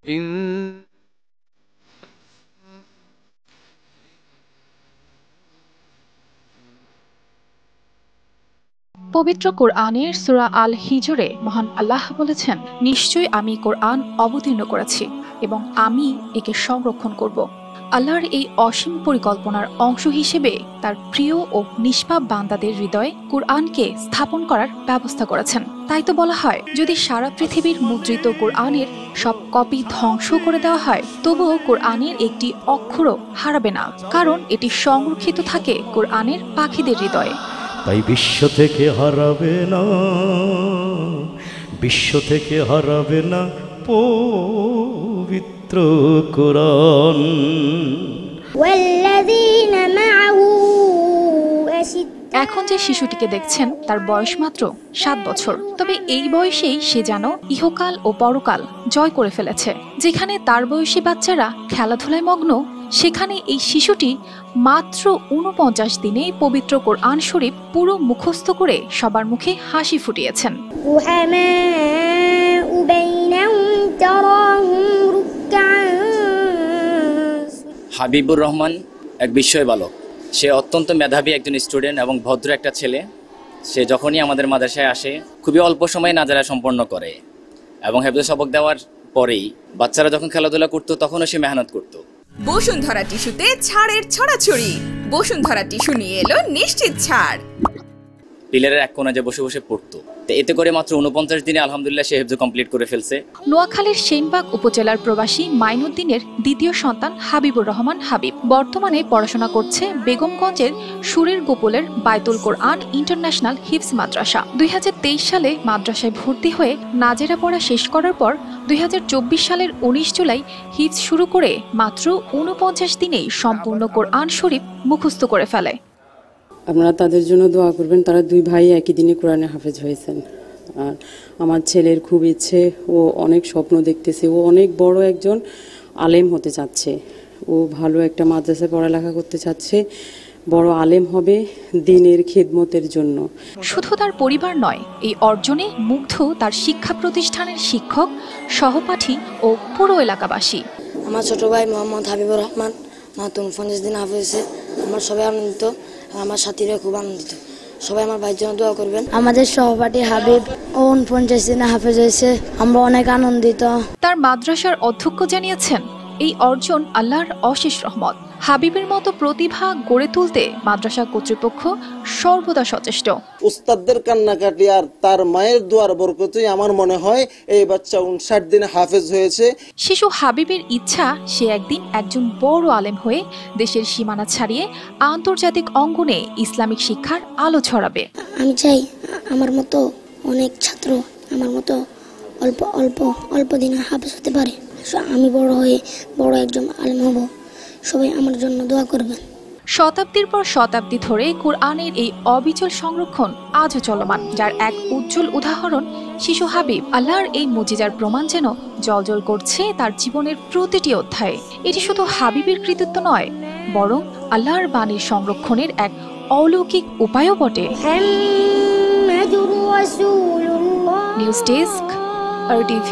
পবিত্র কোরআনের সূরা আল হিজরে মহান আল্লাহ বলেছেন, নিশ্চয়ই আমি কোরআন অবতীর্ণ করেছি এবং আমি একে সংরক্ষণ করব। আল্লাহর এই অসীম পরিকল্পনার অংশ হিসেবে তার প্রিয় ও নিষ্পাপ বান্দাদের হৃদয়ে কোরআনকে স্থাপন করার ব্যবস্থা করেছেন। তাই তো বলা হয়, যদি সারা পৃথিবীর মুদ্রিত কোরআনের সব কপি ধ্বংস করে দেওয়া হয়, তবুও কোরআনের একটি অক্ষরও হারাবে না, কারণ এটি সংরক্ষিত থাকে কোরআনের পাখিদের হৃদয়ে। তাই বিশ্ব থেকে হারাবে না পবিত্র কোরআন। এখন যে শিশুটিকে দেখছেন তার বয়স মাত্র 7 বছর, তবে এই বয়সেই সে যেন ইহকাল ও পরকাল জয় করে ফেলেছে। যেখানে তার বয়সী বাচ্চারা খেলাধুলায় মগ্ন, সেখানে এই শিশুটি মাত্র 49 দিনে পবিত্র কোরআন শরীফ পুরো মুখস্থ করে সবার মুখে হাসি ফুটিয়েছেন। হাবিবুর রহমান এক বিস্ময় বালক। সে অত্যন্ত মেধাবী একজন স্টুডেন্ট এবং ভদ্র একটা ছেলে। সে যখনই আমাদের মাদ্রাসায় আসে খুবই অল্প সময়ে নাজারা সম্পন্ন করে এবং হেফজ সবক দেওয়ার পরেই বাচ্চারা যখন খেলাধুলা করতো তখনও সে মেহনত করত। বসুন্ধরা টিস্যুতে ছাড়ের ছড়াছড়ি। বসুন্ধরা টিস্যু নিয়ে এলো নিশ্চিত ছাড়। পিলারের এক কোণে যে বসে বসে পড়তো, এতে করে মাত্র 49 দিনে আলহামদুলিল্লাহ সে হেফজ কমপ্লিট করে ফেলছে। নোয়াখালীর সেনবাগ উপজেলার প্রবাসী মাইনুদ্দিনের দ্বিতীয় সন্তান হাবিবুর রহমান হাবিব বর্তমানে পড়াশোনা করছে বেগমগঞ্জের সুরের গোপলের বায়তুল কোরআন ইন্টারন্যাশনাল হিফজ মাদ্রাসা। 2023 সালে মাদ্রাসায় ভর্তি হয়ে নাজেরা পড়া শেষ করার পর 2024 সালের 19 জুলাই হিফজ শুরু করে মাত্র 49 দিনেই সম্পূর্ণ কোরআন শরীফ মুখস্থ করে ফেলে। আপনারা তাদের জন্য দোয়া করবেন। তারা দুই ভাই একই দিনে কোরআনে হাফেজ হয়েছেন। আর আমার ছেলের খুব ইচ্ছে, ও অনেক স্বপ্ন দেখতেছে, ও অনেক বড় একজন আলেম হতে চাচ্ছে। ও ভালো একটা মাদ্রাসায় পড়ালেখা করতে চাচ্ছে, বড় আলেম হবে দ্বীনের খিদমতের জন্য। শুধু তার পরিবার নয়, এই অর্জনে মুগ্ধ তার শিক্ষা প্রতিষ্ঠানের শিক্ষক, সহপাঠী ও পুরো এলাকাবাসী। আমার ছোট ভাই মোহাম্মদ হাবিবুর রহমান নতুন 50 দিন হাফেজ হয়েছে। আমার সবাই আনন্দিত, আমার সাথীরা খুব আনন্দিত। সবাই আমার ভাইয়ের জন্য দোয়া করবেন। আমাদের সহপাঠী হাবিব 49 দিনে হাফেজ হয়েছে, আমরা অনেক আনন্দিত। তার মাদ্রাসার অধ্যক্ষ জানিয়েছেন, এই অর্জন আল্লাহর অশেষ রহমত। হাবিবের মতো প্রতিভা গড়ে তুলতে মাদ্রাসা কর্তৃপক্ষ সর্বদা সচেষ্ট। উস্তাদদের কান্নাকাটি আর তার মায়ের দোয়ার বরকতেই আমার মনে হয় এই বাচ্চা 59 দিনে হাফেজ হয়েছে। শিশু হাবিবের ইচ্ছা, সে একদিন একজন বড় আলেম হয়ে দেশের সীমানা ছাড়িয়ে আন্তর্জাতিক অঙ্গনে ইসলামিক শিক্ষার আলো ছড়াবে। আমি চাই আমার মতো অনেক ছাত্র আমার মতো অল্প দিনে হাফেজ হতে পারে। আমি বড় হয়ে বড় একজন আলেম হব। সবাই আমার জন্য দোয়া করবেন। শতাব্দীর পর শতাব্দী ধরে কোরআনের এই অবিচল সংরক্ষণ আজও চলমান, যার এক উজ্জ্বল উদাহরণ শিশু হাবিব। আল্লাহর এই মুজিজার প্রমাণ যেন জ্বলজ্বল করছে তার জীবনের প্রতিটি অধ্যায়ে। এটি শুধু হাবিবের কৃতিত্ব নয়, বরং আল্লাহর বাণীর সংরক্ষণের এক অলৌকিক উপায়ও বটে। News desk, RTV।